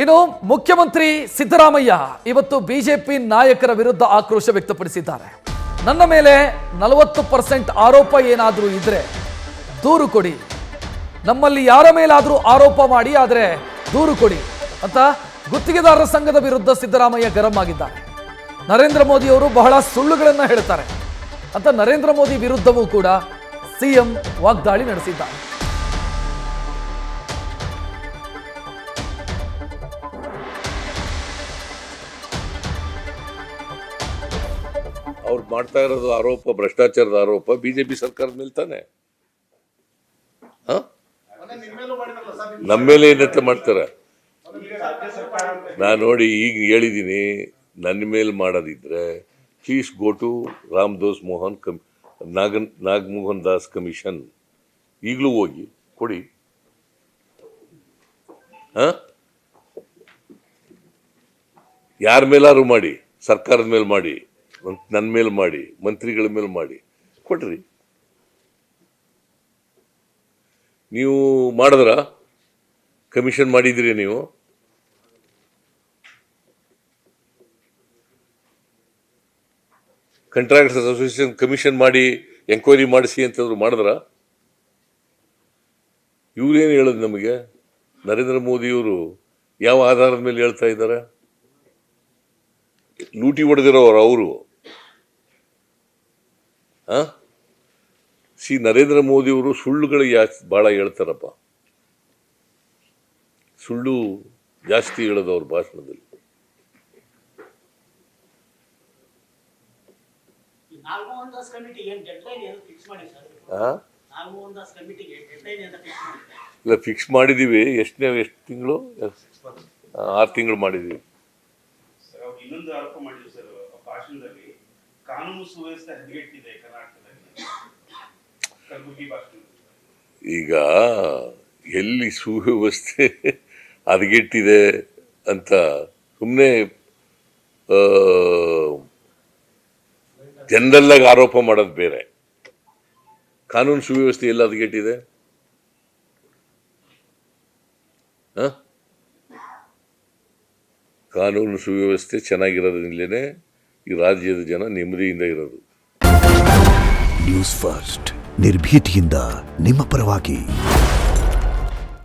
ಇನ್ನು ಮುಖ್ಯಮಂತ್ರಿ ಸಿದ್ದರಾಮಯ್ಯ ಇವತ್ತು ಬಿಜೆಪಿ ನಾಯಕರ ವಿರುದ್ಧ ಆಕ್ರೋಶ ವ್ಯಕ್ತಪಡಿಸಿದ್ದಾರೆ. ನನ್ನ ಮೇಲೆ 40% ಆರೋಪ ಏನಾದರೂ ಇದ್ರೆ ದೂರು ಕೊಡಿ, ನಮ್ಮಲ್ಲಿ ಯಾರ ಮೇಲಾದರೂ ಆರೋಪ ಮಾಡಿ, ಆದರೆ ದೂರು ಕೊಡಿ ಅಂತ ಗುತ್ತಿಗೆದಾರರ ಸಂಘದ ವಿರುದ್ಧ ಸಿದ್ದರಾಮಯ್ಯ ಗರಂ ಆಗಿದ್ದಾರೆ. ನರೇಂದ್ರ ಮೋದಿ ಅವರು ಬಹಳ ಸುಳ್ಳುಗಳನ್ನ ಹೇಳ್ತಾರೆ ಅಂತ ನರೇಂದ್ರ ಮೋದಿ ವಿರುದ್ಧವೂ ಕೂಡ ಸಿಎಂ ವಾಗ್ದಾಳಿ ನಡೆಸಿದ್ದಾರೆ. ಅವ್ರು ಮಾಡ್ತಾ ಇರೋದು ಆರೋಪ, ಭ್ರಷ್ಟಾಚಾರದ ಆರೋಪ ಬಿಜೆಪಿ ಸರ್ಕಾರದ ಮೇಲೆ ತಾನೆ. ನಮ್ಮ ಮೇಲೆ ಏನಂತ ಮಾಡ್ತಾರ? ನಾನು ನೋಡಿ ಈಗ ಹೇಳಿದ್ದೀನಿ, ನನ್ನ ಮೇಲೆ ಮಾಡೋದಿದ್ರೆ please go to Nagamohan Das commission. ಈಗಲೂ ಹೋಗಿ ಕೊಡಿ. ಯಾರ ಮೇಲಾರು ಮಾಡಿ, ಸರ್ಕಾರದ ಮೇಲೆ ಮಾಡಿ, ನನ್ನ ಮೇಲೆ ಮಾಡಿ, ಮಂತ್ರಿಗಳ ಮೇಲೆ ಮಾಡಿ, ಕೊಟ್ರಿ. ನೀವು ಮಾಡಿದ್ರ? ಕಮಿಷನ್ ಮಾಡಿದಿರಿ ನೀವು? ಕಾಂಟ್ರಾಕ್ಟರ್ಸ್ ಅಸೋಸಿಯೇಷನ್ ಕಮಿಷನ್ ಮಾಡಿ ಎಂಕ್ವೈರಿ ಮಾಡಿಸಿ ಅಂತಂದ್ರು, ಮಾಡಿದ್ರ? ಇವ್ರೇನು ಹೇಳೋದು ನಮಗೆ? ನರೇಂದ್ರ ಮೋದಿಯವರು ಯಾವ ಆಧಾರದ ಮೇಲೆ ಹೇಳ್ತಾ ಇದ್ದಾರೆ? ಲೂಟಿ ಹೊಡೆದಿರೋರು ಅವರು. ನರೇಂದ್ರ ಮೋದಿಯವರು ಸುಳ್ಳುಗಳು ಭಾಳ ಹೇಳ್ತಾರಪ್ಪ. ಸುಳ್ಳು ಜಾಸ್ತಿ ಹೇಳೋದು ಅವ್ರ ಭಾಷಣದಲ್ಲಿ. ಇಲ್ಲ, ಫಿಕ್ಸ್ ಮಾಡಿದೀವಿ. ಎಷ್ಟು ತಿಂಗಳು? 6 ತಿಂಗಳು ಮಾಡಿದೀವಿ. ಇನ್ನೊಂದು ಆರೋಪ ಮಾಡಿದ್ರು ಸರ್ ಭಾಷಣದಲ್ಲಿ, ಕಾನೂನು ಸುವ್ಯವಸ್ಥೆ ಹದಗೆಟ್ಟಿದೆ ಕರ್ನಾಟಕದಲ್ಲಿ. ಕಲಬುರಗಿ ಭಾಷಣ. ಈಗ ಎಲ್ಲಿ ಸುವ್ಯವಸ್ಥೆ ಹದಗೆಟ್ಟಿದೆ ಅಂತ ಸುಮ್ಮನೆ ಜನರಲ್ ಆಗಿ ಆರೋಪ ಮಾಡೋದು ಬೇರೆ. ಕಾನೂನು ಸುವ್ಯವಸ್ಥೆ ಎಲ್ಲ ಹದಗೆಟ್ಟಿದೆ? ಕಾನೂನು ಸುವ್ಯವಸ್ಥೆ ಚೆನ್ನಾಗಿರೋದ್ರಿಂದಲೇ ಈ ರಾಜ್ಯದ ಜನ ನೆಮ್ಮದಿಯಿಂದ ಇರೋದು. ನ್ಯೂಸ್ ಫಸ್ಟ್, ನಿರ್ಭೀತಿಯಿಂದ ನಿಮ್ಮ ಪರವಾಗಿ.